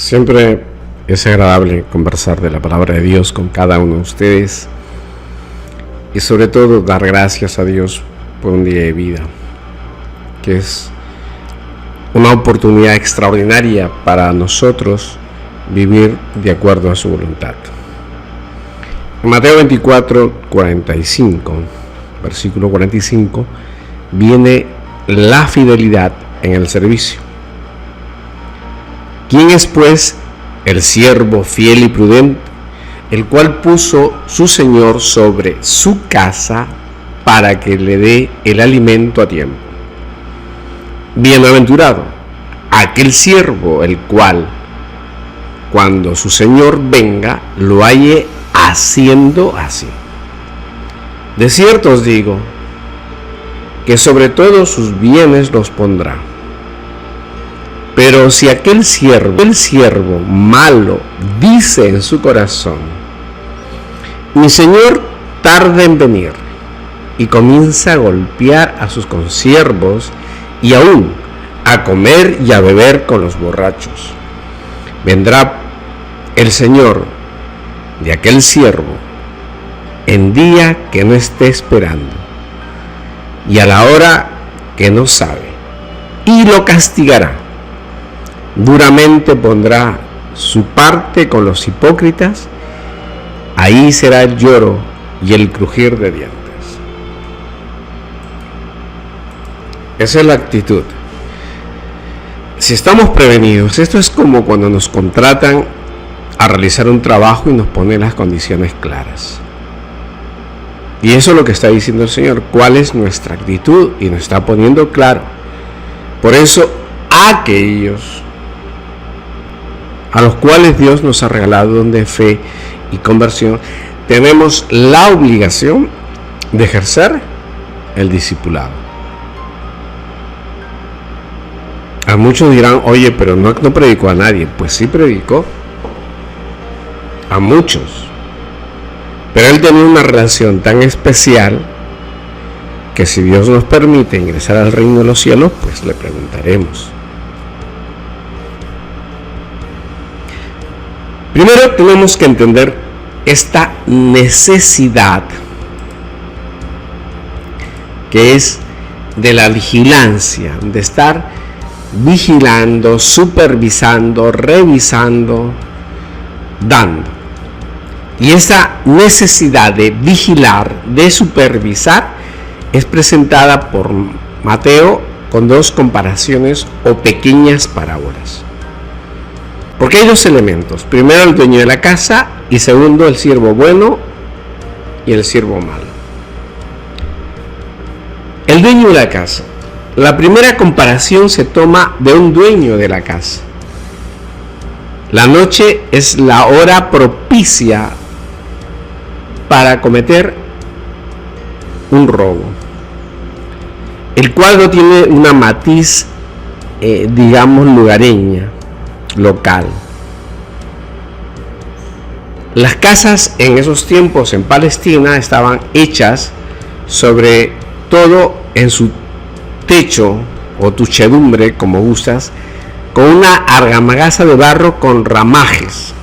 Siempre es agradable conversar de la palabra de Dios con cada uno de ustedes y sobre todo dar gracias a Dios por un día de vida, que es una oportunidad extraordinaria para nosotros vivir de acuerdo a su voluntad. En Mateo 24, 45, versículo 45, viene la fidelidad en el servicio. ¿Quién es pues el siervo fiel y prudente, el cual puso su Señor sobre su casa para que le dé el alimento a tiempo? Bienaventurado aquel siervo el cual, cuando su Señor venga, lo halle haciendo así. De cierto os digo que sobre todos sus bienes los pondrá. Pero si el siervo malo dice en su corazón: mi Señor tarda en venir, y comienza a golpear a sus consiervos y aún a comer y a beber con los borrachos, vendrá el Señor de aquel siervo en día que no esté esperando y a la hora que no sabe, y lo castigará. Duramente pondrá su parte con los hipócritas, ahí será el lloro y el crujir de dientes. Esa es la actitud. Si estamos prevenidos, esto es como cuando nos contratan a realizar un trabajo y nos ponen las condiciones claras. Y eso es lo que está diciendo el Señor, cuál es nuestra actitud, y nos está poniendo claro. Por eso, aquellos a los cuales Dios nos ha regalado don de fe y conversión, tenemos la obligación de ejercer el discipulado. A muchos dirán: oye, pero no predicó a nadie. Pues sí predicó a muchos, pero él tenía una relación tan especial que si Dios nos permite ingresar al reino de los cielos, pues le preguntaremos. Primero tenemos que entender esta necesidad que es de la vigilancia, de estar vigilando, supervisando, revisando, dando. Y esa necesidad de vigilar, de supervisar, es presentada por Mateo con dos comparaciones o pequeñas parábolas. Porque hay dos elementos: primero, el dueño de la casa, y segundo, el siervo bueno y el siervo malo. El dueño de la casa. La primera comparación se toma de un dueño de la casa. La noche es la hora propicia para cometer un robo. El cuadro tiene una matiz, lugareña, local. Las casas en esos tiempos en Palestina estaban hechas sobre todo en su techo o tuchedumbre, como gustas, con una argamasa de barro con ramajes,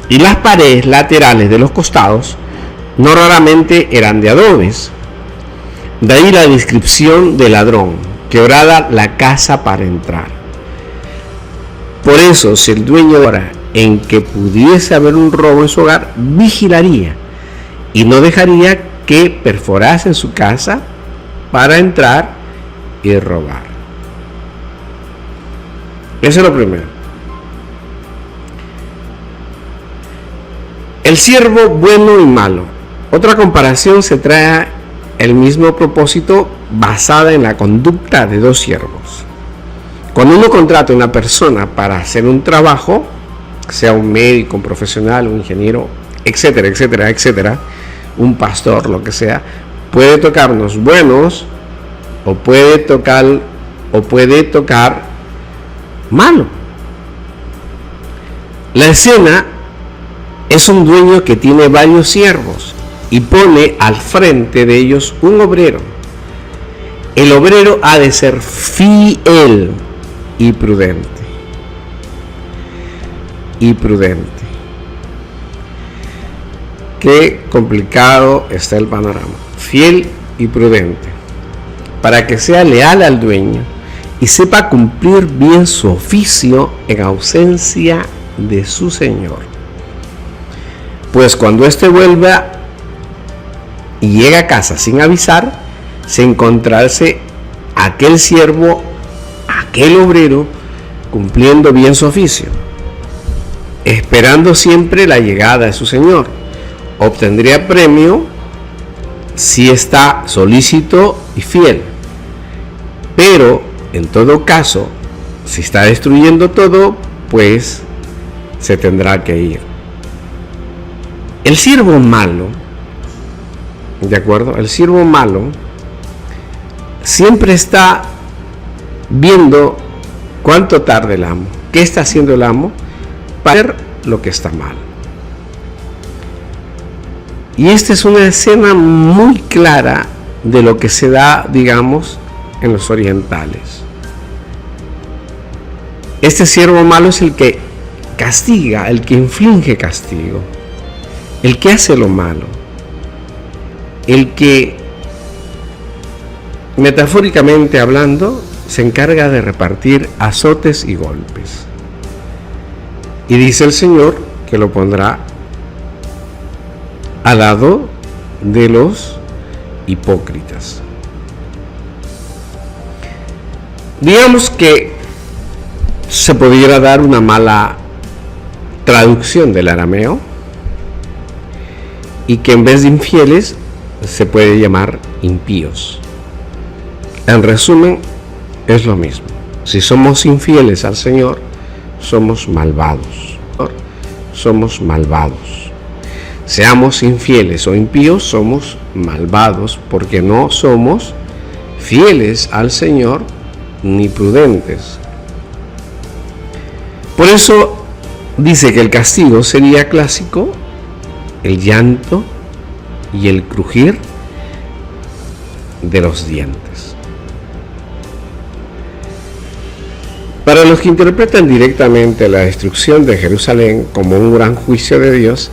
y las paredes laterales de los costados no raramente eran de adobes. De ahí la descripción de ladrón que oraba la casa para entrar. Por eso, si el dueño de hora en que pudiese haber un robo en su hogar, vigilaría y no dejaría que perforasen su casa para entrar y robar. Eso es lo primero. El siervo bueno y malo. Otra comparación se trae el mismo propósito, basada en la conducta de dos siervos. Cuando uno contrata a una persona para hacer un trabajo, sea un médico, un profesional, un ingeniero, etcétera, etcétera, etcétera, un pastor, lo que sea, puede tocarnos buenos o puede tocar malo. La escena es un dueño que tiene varios siervos y pone al frente de ellos un obrero. El obrero ha de ser fiel y prudente. y prudente. Qué complicado está el panorama. Fiel y prudente, para que sea leal al dueño y sepa cumplir bien su oficio en ausencia de su señor. Pues cuando éste vuelva y llega a casa sin avisar, se encontrarse aquel siervo, aquel obrero, cumpliendo bien su oficio, esperando siempre la llegada de su señor. Obtendría premio si está solícito y fiel, pero en todo caso, si está destruyendo todo, pues se tendrá que ir. El siervo malo, ¿de acuerdo? El siervo malo siempre está viendo cuánto tarda el amo, qué está haciendo el amo para ver lo que está mal. Y esta es una escena muy clara de lo que se da, digamos, en los orientales. Este siervo malo es el que castiga, el que inflige castigo, el que hace lo malo, el que, metafóricamente hablando, se encarga de repartir azotes y golpes. Y dice el Señor que lo pondrá al lado de los hipócritas. Digamos que se pudiera dar una mala traducción del arameo y que en vez de infieles se puede llamar impíos. En resumen, es lo mismo. Si somos infieles al Señor, somos malvados. Somos malvados. Seamos infieles o impíos, somos malvados porque no somos fieles al Señor ni prudentes. Por eso dice que el castigo sería clásico, el llanto y el crujir de los dientes. Para los que interpretan directamente la destrucción de Jerusalén como un gran juicio de Dios,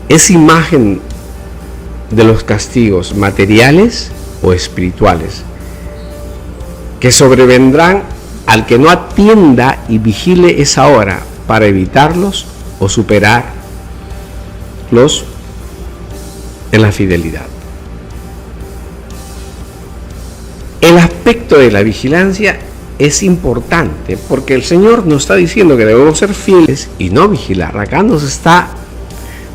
es imagen de los castigos materiales o espirituales que sobrevendrán al que no atienda y vigile esa hora para evitarlos o superarlos en la fidelidad. El aspecto de la vigilancia es importante porque el Señor nos está diciendo que debemos ser fieles y no vigilar. Acá nos está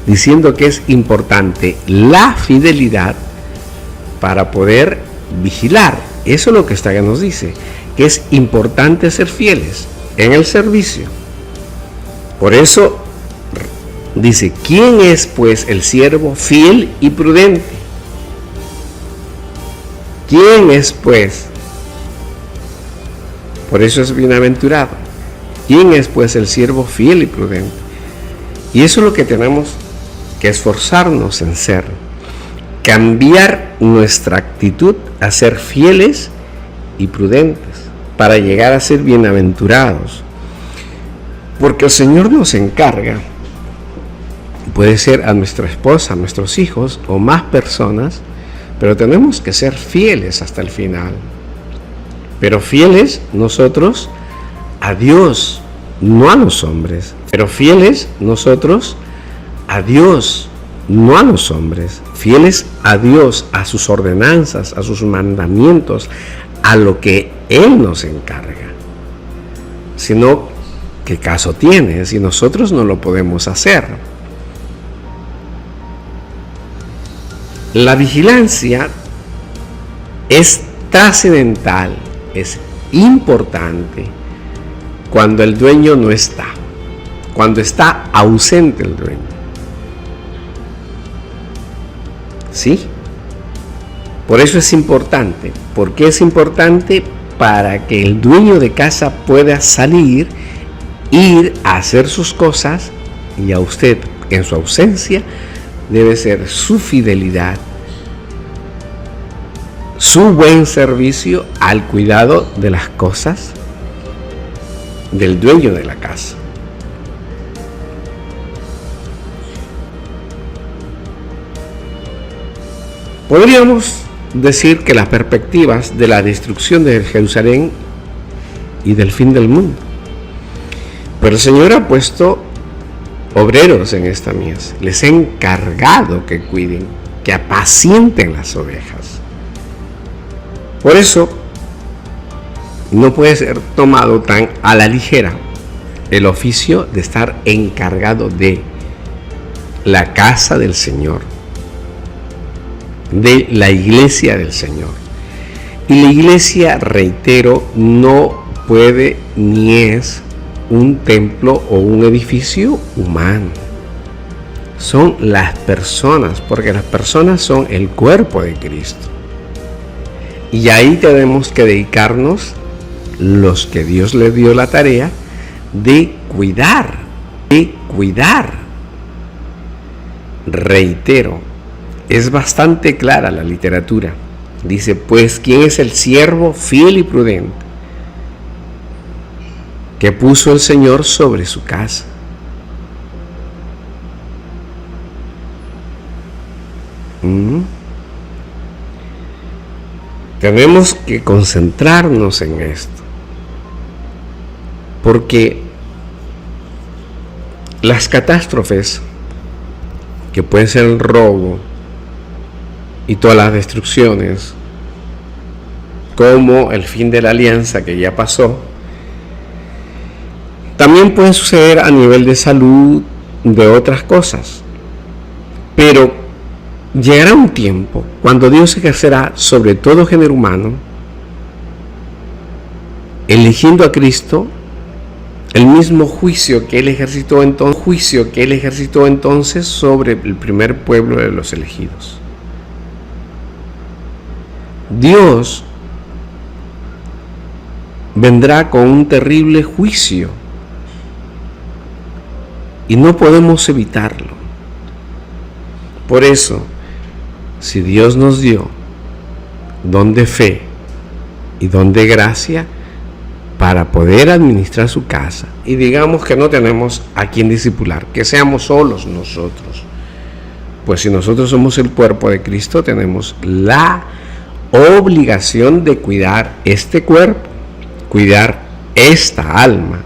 diciendo que es importante la fidelidad para poder vigilar. Eso es lo que nos dice, que es importante ser fieles en el servicio. Por eso dice, ¿quién es pues el siervo fiel y prudente? ¿Quién es pues? Por eso es bienaventurado. ¿Quién es pues el siervo fiel y prudente? Y eso es lo que tenemos que esforzarnos en ser, cambiar nuestra actitud a ser fieles y prudentes para llegar a ser bienaventurados, porque el Señor nos encarga, puede ser a nuestra esposa, a nuestros hijos o más personas, pero tenemos que ser fieles hasta el final, pero fieles nosotros a Dios, no a los hombres, pero fieles nosotros a Dios, no a los hombres, fieles a Dios, a sus ordenanzas, a sus mandamientos, a lo que Él nos encarga. Sino, ¿qué caso tiene si nosotros no lo podemos hacer? La vigilancia es trascendental, es importante cuando el dueño no está, cuando está ausente el dueño. ¿Sí? Por eso es importante. ¿Por qué es importante? Para que el dueño de casa pueda salir, ir a hacer sus cosas, y a usted, en su ausencia, debe ser su fidelidad, su buen servicio al cuidado de las cosas del dueño de la casa. Podríamos decir que las perspectivas de la destrucción de Jerusalén y del fin del mundo. Pero el Señor ha puesto obreros en esta mies, les ha encargado que cuiden, que apacienten las ovejas. Por eso no puede ser tomado tan a la ligera el oficio de estar encargado de la casa del Señor, de la iglesia del Señor. Y la iglesia, reitero, no puede ni es un templo o un edificio humano. Son las personas, porque las personas son el cuerpo de Cristo. Y ahí tenemos que dedicarnos los que Dios les dio la tarea de cuidar, Reitero, es bastante clara la literatura. Dice, pues, ¿quién es el siervo fiel y prudente que puso el Señor sobre su casa? Tenemos que concentrarnos en esto, porque las catástrofes, que pueden ser el robo y todas las destrucciones, como el fin de la alianza que ya pasó, también pueden suceder a nivel de salud, de otras cosas. Pero llegará un tiempo cuando Dios ejercerá sobre todo género humano, eligiendo a Cristo, el mismo juicio que él ejercitó entonces sobre el primer pueblo de los elegidos. Dios vendrá con un terrible juicio y no podemos evitarlo. Por eso, si Dios nos dio don de fe y don de gracia para poder administrar su casa, y digamos que no tenemos a quien discipular, que seamos solos nosotros, pues si nosotros somos el cuerpo de Cristo, tenemos la obligación de cuidar este cuerpo, cuidar esta alma.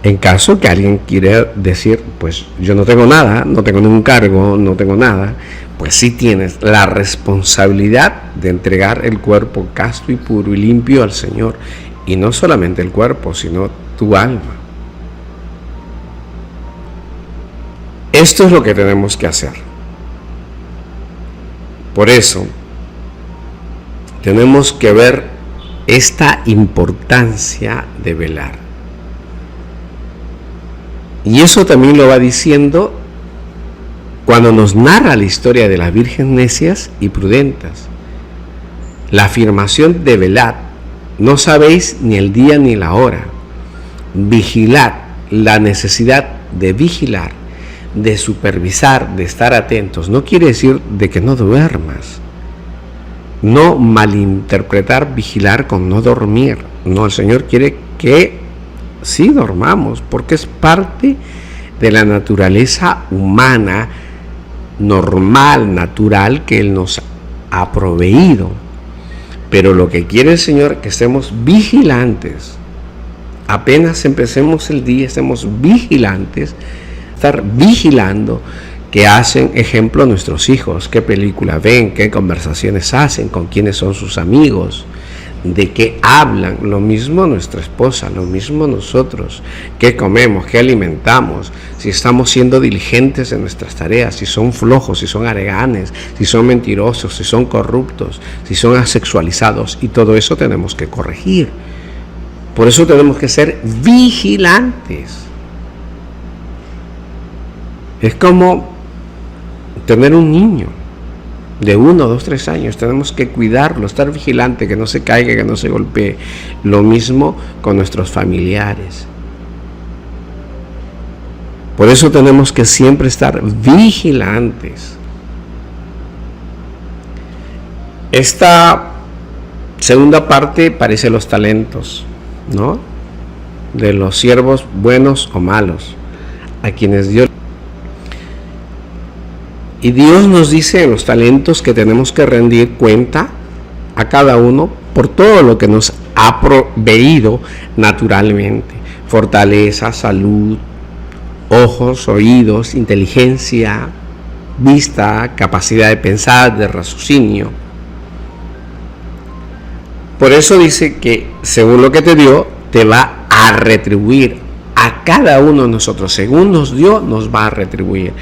En caso que alguien quiera decir, pues yo no tengo nada, no tengo ningún cargo, no tengo nada, pues sí tienes la responsabilidad de entregar el cuerpo casto y puro y limpio al Señor. Y no solamente el cuerpo, sino tu alma. Esto es lo que tenemos que hacer. Por eso, tenemos que ver esta importancia de velar. Y eso también lo va diciendo cuando nos narra la historia de las vírgenes necias y prudentes. La afirmación de velad, no sabéis ni el día ni la hora. Vigilad, la necesidad de vigilar, de supervisar, de estar atentos. No quiere decir de que no duermas. No malinterpretar vigilar con no dormir. No, el Señor quiere que sí dormamos, porque es parte de la naturaleza humana, normal, natural, que Él nos ha proveído. Pero lo que quiere el Señor es que estemos vigilantes. Apenas empecemos el día, estemos vigilantes, estar vigilando qué hacen, ejemplo, nuestros hijos, qué película ven, qué conversaciones hacen, con quiénes son sus amigos, de qué hablan. Lo mismo nuestra esposa, lo mismo nosotros, qué comemos, qué alimentamos, si estamos siendo diligentes en nuestras tareas, si son flojos, si son areganes, si son mentirosos, si son corruptos, si son asexualizados, y todo eso tenemos que corregir. Por eso tenemos que ser vigilantes. Es como tener un niño de 1, 2, 3 años. Tenemos que cuidarlo, estar vigilante, que no se caiga, que no se golpee. Lo mismo con nuestros familiares. Por eso tenemos que siempre estar vigilantes. Esta segunda parte parece los talentos, ¿no? De los siervos buenos o malos, a quienes Dios. Y Dios nos dice en los talentos que tenemos que rendir cuenta a cada uno por todo lo que nos ha proveído naturalmente. Fortaleza, salud, ojos, oídos, inteligencia, vista, capacidad de pensar, de raciocinio. Por eso dice que según lo que te dio, te va a retribuir a cada uno de nosotros. Según nos dio, nos va a retribuir.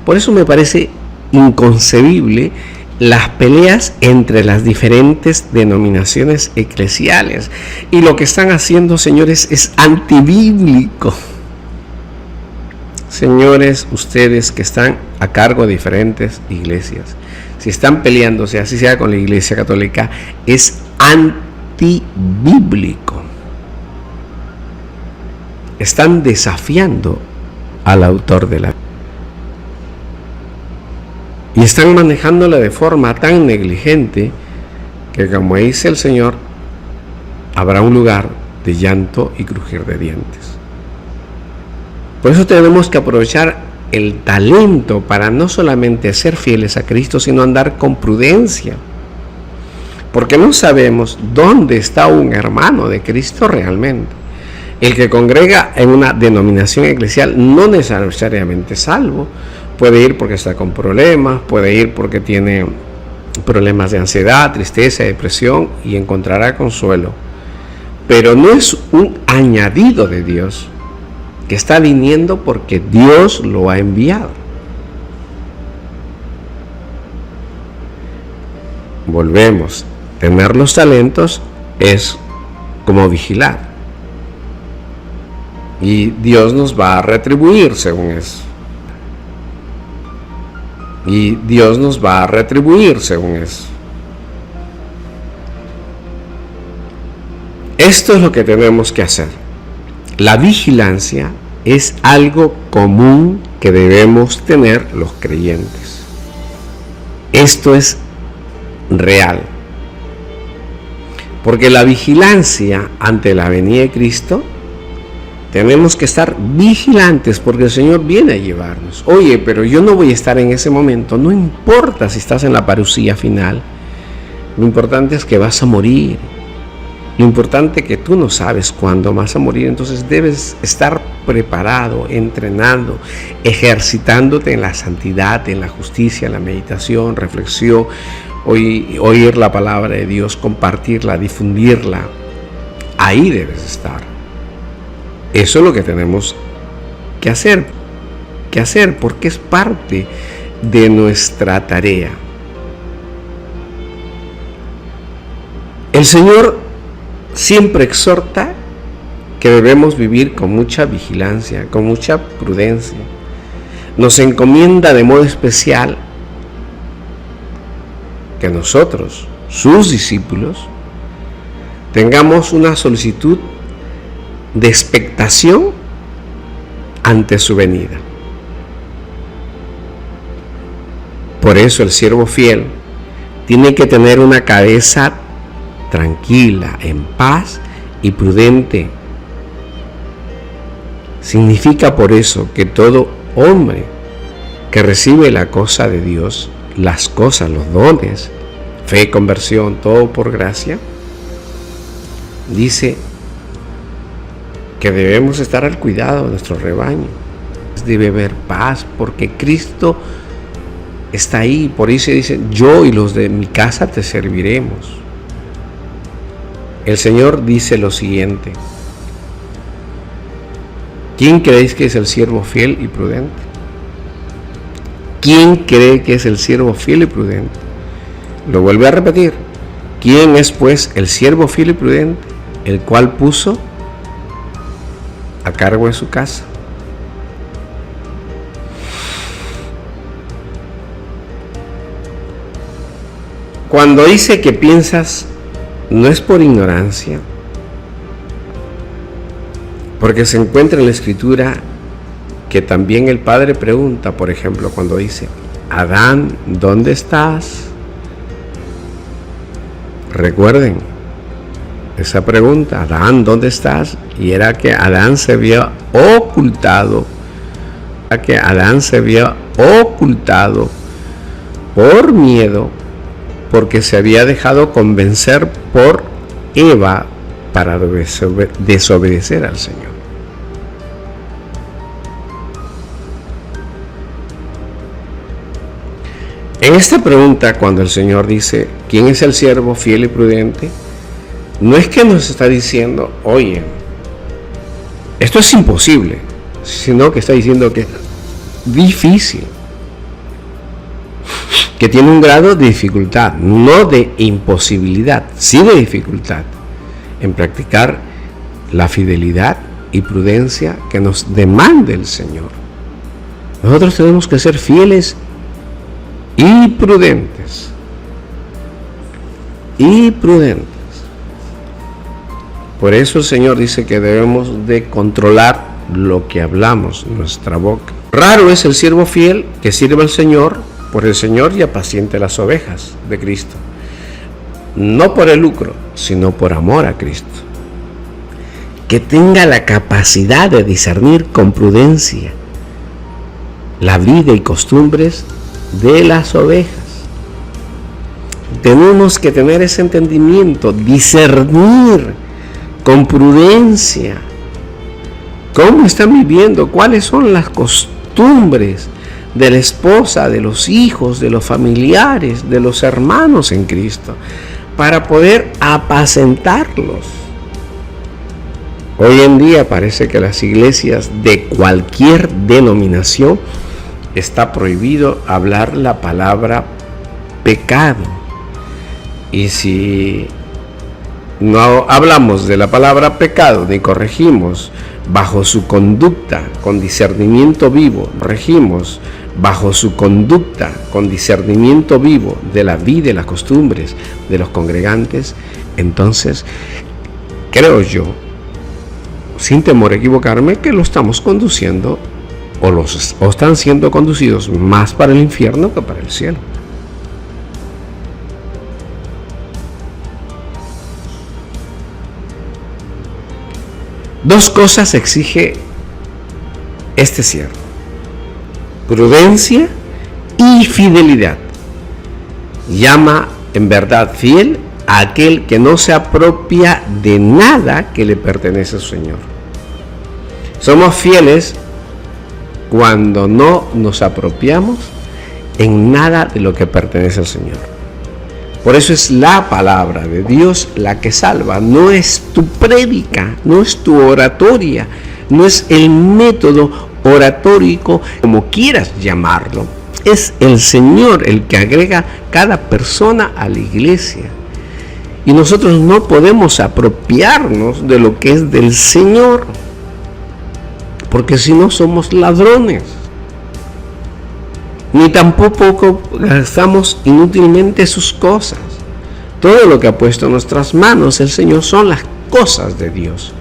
Por eso me parece inconcebible las peleas entre las diferentes denominaciones eclesiales. Y lo que están haciendo, señores, es antibíblico. Señores, ustedes que están a cargo de diferentes iglesias, si están peleándose, así sea con la Iglesia Católica, es antibíblico. Están desafiando al autor de la Biblia. Y están manejándola de forma tan negligente que, como dice el Señor, habrá un lugar de llanto y crujir de dientes. Por eso tenemos que aprovechar el talento para no solamente ser fieles a Cristo, sino andar con prudencia. Porque no sabemos dónde está un hermano de Cristo realmente. El que congrega en una denominación eclesial no necesariamente es salvo. Puede ir porque está con problemas, puede ir porque tiene problemas de ansiedad, tristeza, depresión y encontrará consuelo. Pero no es un añadido de Dios que está viniendo porque Dios lo ha enviado. Volvemos, tener los talentos es como vigilar. Y Dios nos va a retribuir según eso. Y Dios nos va a retribuir según eso. Esto es lo que tenemos que hacer. La vigilancia es algo común que debemos tener los creyentes. Esto es real. Porque la vigilancia ante la venida de Cristo, tenemos que estar vigilantes porque el Señor viene a llevarnos. Oye, pero yo no voy a estar en ese momento. No importa si estás en la parusía final. Lo importante es que vas a morir. Lo importante es que tú no sabes cuándo vas a morir. Entonces debes estar preparado, entrenando, ejercitándote en la santidad, en la justicia, en la meditación, reflexión, oír la palabra de Dios, compartirla, difundirla. Ahí debes estar. Eso es lo que tenemos que hacer porque es parte de nuestra tarea. El Señor siempre exhorta que debemos vivir con mucha vigilancia, con mucha prudencia. Nos encomienda de modo especial que nosotros, sus discípulos, tengamos una solicitud de expectación ante su venida. Por eso el siervo fiel tiene que tener una cabeza tranquila, en paz y prudente. Significa por eso que todo hombre que recibe la cosa de Dios, las cosas, los dones, fe, conversión, todo por gracia, dice que debemos estar al cuidado de nuestro rebaño. Debe haber paz porque Cristo está ahí. Por eso dice: yo y los de mi casa te serviremos. El Señor dice lo siguiente: ¿quién creéis que es el siervo fiel y prudente? ¿Quién cree que es el siervo fiel y prudente? Lo vuelve a repetir: ¿quién es pues el siervo fiel y prudente, el cual puso a cargo de su casa? Cuando dice que piensas, no es por ignorancia, porque se encuentra en la Escritura que también el Padre pregunta, por ejemplo, cuando dice: Adán, ¿dónde estás? Recuerden esa pregunta: Adán, ¿dónde estás? Y era que Adán se había ocultado, por miedo, porque se había dejado convencer por Eva para desobedecer al Señor. En esta pregunta, cuando el Señor dice, ¿quién es el siervo fiel y prudente? No es que nos está diciendo, oye, esto es imposible, sino que está diciendo que es difícil, que tiene un grado de dificultad, no de imposibilidad, sí de dificultad, en practicar la fidelidad y prudencia que nos demanda el Señor. Nosotros tenemos que ser fieles y prudentes. Y prudentes. Por eso el Señor dice que debemos de controlar lo que hablamos, nuestra boca. Raro es el siervo fiel que sirve al Señor por el Señor y apaciente las ovejas de Cristo. No por el lucro, sino por amor a Cristo. Que tenga la capacidad de discernir con prudencia la vida y costumbres de las ovejas. Tenemos que tener ese entendimiento, discernir con prudencia cómo están viviendo, cuáles son las costumbres de la esposa, de los hijos, de los familiares, de los hermanos en Cristo, para poder apacentarlos. Hoy en día parece que las iglesias de cualquier denominación está prohibido hablar la palabra pecado. Y si no hablamos de la palabra pecado ni corregimos bajo su conducta con discernimiento vivo, corregimos bajo su conducta con discernimiento vivo de la vida y las costumbres de los congregantes, entonces creo yo, sin temor a equivocarme, que lo estamos conduciendo o están siendo conducidos más para el infierno que para el cielo. Dos cosas exige este siervo: prudencia y fidelidad. Llama en verdad fiel a aquel que no se apropia de nada que le pertenece al Señor. Somos fieles cuando no nos apropiamos en nada de lo que pertenece al Señor. Por eso es la palabra de Dios la que salva. No es tu prédica, no es tu oratoria, no es el método oratórico, como quieras llamarlo. Es el Señor el que agrega cada persona a la iglesia. Y nosotros no podemos apropiarnos de lo que es del Señor, porque si no somos ladrones. Ni tampoco gastamos inútilmente sus cosas. Todo lo que ha puesto en nuestras manos el Señor son las cosas de Dios.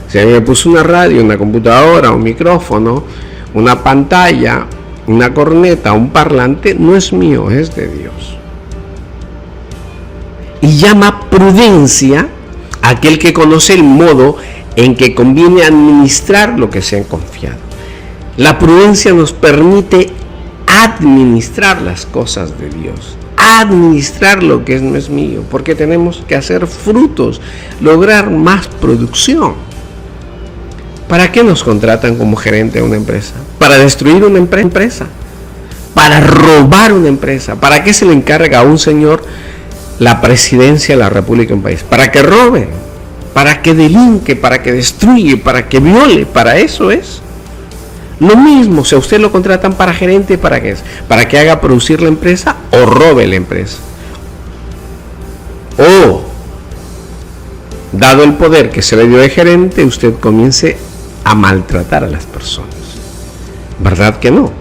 Si a mí me puso una radio, una computadora, un micrófono, una pantalla, una corneta, un parlante, no es mío, es de Dios. Y llama prudencia a aquel que conoce el modo en que conviene administrar lo que se ha confiado. La prudencia nos permite administrar las cosas de Dios, administrar lo que no es mío, porque tenemos que hacer frutos, lograr más producción. ¿Para qué nos contratan como gerente de una empresa? ¿Para destruir una empresa? ¿Para robar una empresa? ¿Para qué se le encarga a un señor la presidencia de la República de un país? ¿Para que robe? ¿Para que delinque? ¿Para que destruye? ¿Para que viole? Para eso es. Lo mismo, si a usted lo contratan para gerente, ¿para qué es? ¿Para que haga producir la empresa o robe la empresa? O, dado el poder que se le dio de gerente, usted comience a maltratar a las personas. ¿Verdad que no?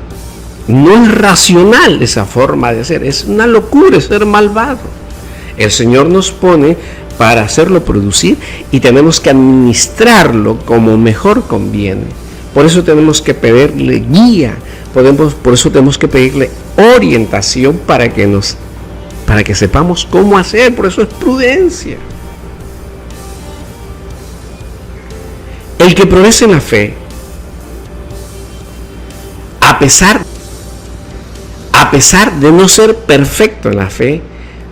No es racional esa forma de ser, es una locura, es ser malvado. El Señor nos pone para hacerlo producir y tenemos que administrarlo como mejor conviene. Por eso tenemos que pedirle guía, por eso tenemos que pedirle orientación para que sepamos cómo hacer. Por eso es prudencia. El que progresa en la fe, a pesar de no ser perfecto en la fe,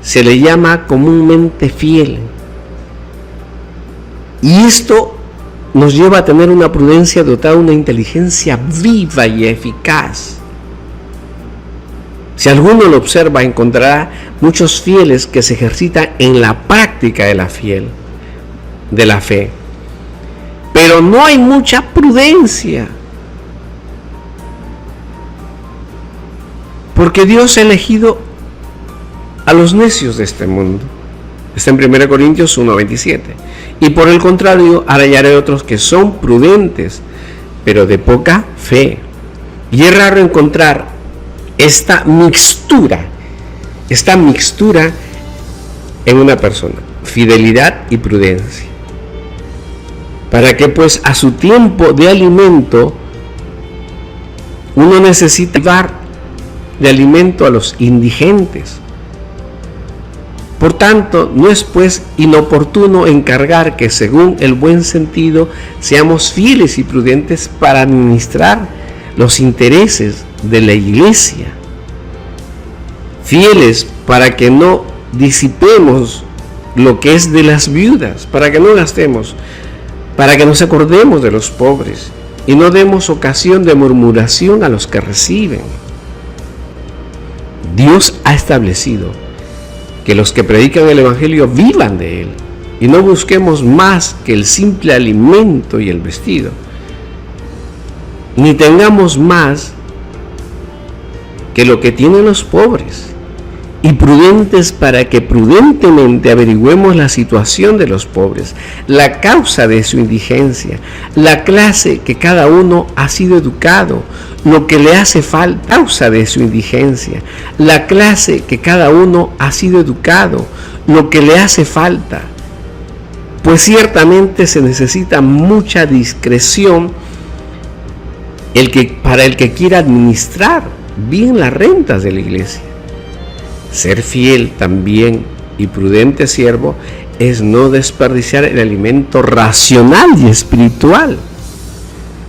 se le llama comúnmente fiel. Y esto nos lleva a tener una prudencia dotada de una inteligencia viva y eficaz. Si alguno lo observa, encontrará muchos fieles que se ejercitan en la práctica de la fe. Pero no hay mucha prudencia. Porque Dios ha elegido a los necios de este mundo. Está en 1 Corintios 1:27. Y por el contrario, hallaré otros que son prudentes, pero de poca fe. Y es raro encontrar esta mixtura en una persona, fidelidad y prudencia. Para que pues a su tiempo de alimento, uno necesita dar de alimento a los indigentes. Por tanto, no es pues inoportuno encargar que según el buen sentido seamos fieles y prudentes para administrar los intereses de la iglesia. Fieles para que no disipemos lo que es de las viudas, para que no gastemos, para que nos acordemos de los pobres y no demos ocasión de murmuración a los que reciben. Dios ha establecido que los que predican el Evangelio vivan de él y no busquemos más que el simple alimento y el vestido, ni tengamos más que lo que tienen los pobres, y prudentes para que prudentemente averigüemos la situación de los pobres, la causa de su indigencia, la clase que cada uno ha sido educado, lo que le hace falta, causa de su indigencia, la clase que cada uno ha sido educado, lo que le hace falta, pues ciertamente se necesita mucha discreción para el que quiera administrar bien las rentas de la iglesia. Ser fiel también y prudente siervo es no desperdiciar el alimento racional y espiritual.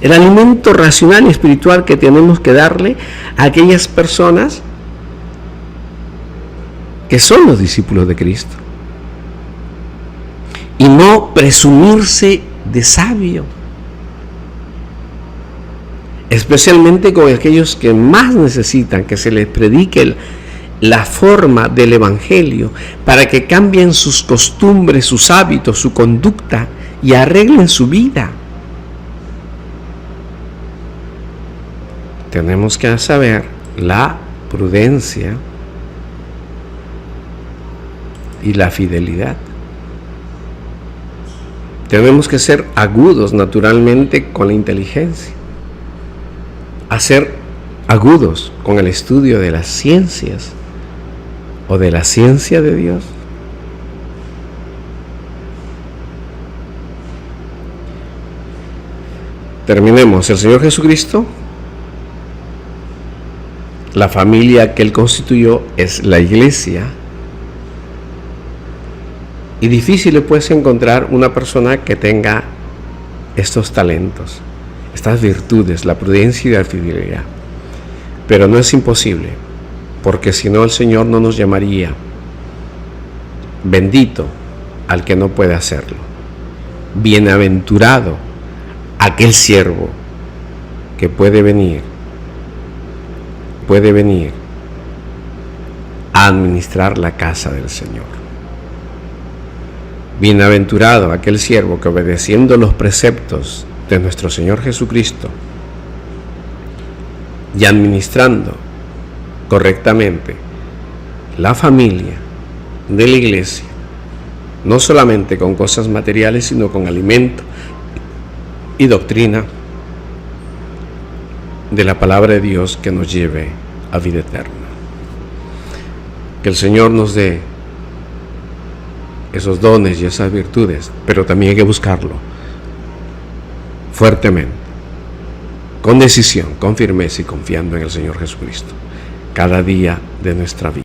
El alimento racional y espiritual que tenemos que darle a aquellas personas que son los discípulos de Cristo. Y no presumirse de sabio. Especialmente con aquellos que más necesitan que se les predique la forma del Evangelio para que cambien sus costumbres, sus hábitos, su conducta y arreglen su vida. Tenemos que saber la prudencia y la fidelidad. Tenemos que ser agudos naturalmente con la inteligencia, a ser agudos con el estudio de las ciencias o de la ciencia de Dios. Terminemos. El Señor Jesucristo, la familia que Él constituyó es la iglesia. Y difícil le puedes encontrar una persona que tenga estos talentos, estas virtudes, la prudencia y la fidelidad. Pero no es imposible, porque si no el Señor no nos llamaría bendito al que no puede hacerlo. Bienaventurado aquel siervo que puede venir a administrar la casa del Señor. Bienaventurado aquel siervo que, obedeciendo los preceptos de nuestro Señor Jesucristo y administrando correctamente la familia de la iglesia, no solamente con cosas materiales, sino con alimento y doctrina de la palabra de Dios que nos lleve a vida eterna. Que el Señor nos dé esos dones y esas virtudes, pero también hay que buscarlo fuertemente, con decisión, con firmeza y confiando en el Señor Jesucristo, cada día de nuestra vida.